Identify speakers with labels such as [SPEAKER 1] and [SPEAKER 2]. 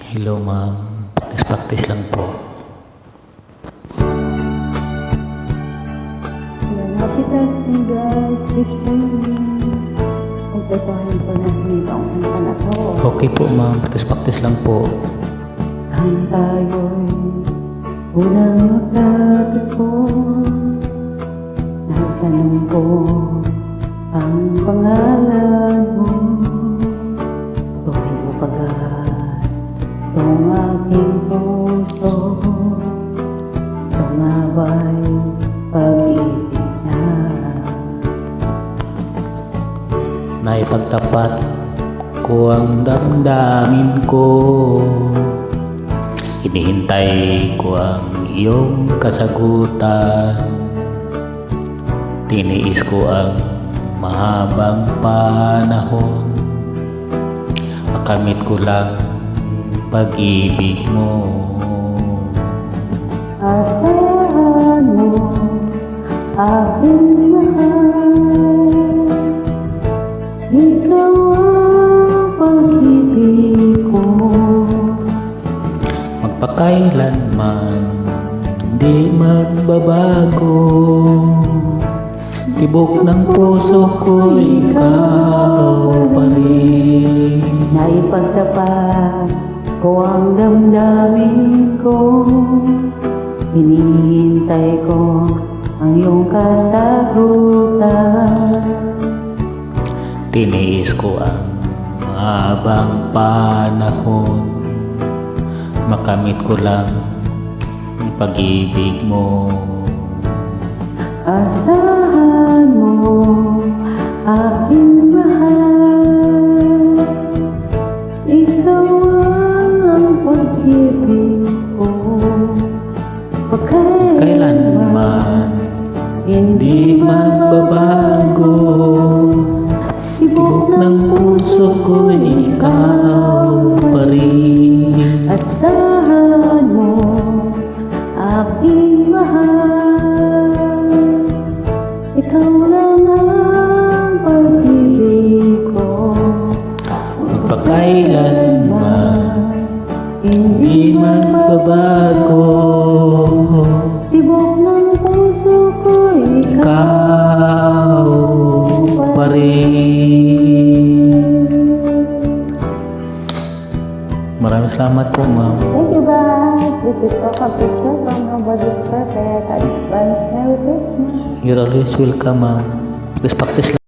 [SPEAKER 1] Hello ma'am, practice lang po.
[SPEAKER 2] Happy testing guys, please join me. Magtatahin po natin itong kanta na to.
[SPEAKER 1] Okay po ma'am, practice lang po.
[SPEAKER 2] Ang tayo'y unang magtatagpon. Nagtanong ko ang pangalan mo. Tuwing mo pagkat itong aking puso. Ito nga ba'y pag-ibig na?
[SPEAKER 1] Naipagtapat ko ang damdamin ko. Hinihintay ko ang iyong kasagutan. Tiniis ko ang mahabang panahon. Makamit ko lang pag-ibig mo.
[SPEAKER 2] Asahan mo aking mahal. Ikaw ang pag-ibig ko.
[SPEAKER 1] Magpakailanman di magbabago. Tibok ng puso ko, ikaw pa rin.
[SPEAKER 2] Naipagtapat ko ang damdamin ko. Hinihintay ko ang iyong kasagutan.
[SPEAKER 1] Tiniis ko ang mahabang panahon. Makamit ko lang ang pag-ibig mo.
[SPEAKER 2] Asahan mo aking mahal. Ikaw ang pag-ibig ko.
[SPEAKER 1] Kailanman hindi magbabago. Tibok ng puso ko, ikaw pa rin.
[SPEAKER 2] Asahan mo aking mahal. Ikaw lang ang pag-ibig ko.
[SPEAKER 1] Magpakailanman hindi magbabago.
[SPEAKER 2] Tibok ng puso ko,
[SPEAKER 1] Ikaw pa rin. Maraming salamat po ma'am.
[SPEAKER 2] Thank you guys. This is Coca Picture from Nobody's Perfect. Advance Merry Christmas.
[SPEAKER 1] You're always welcome ma'am. Please practice lang.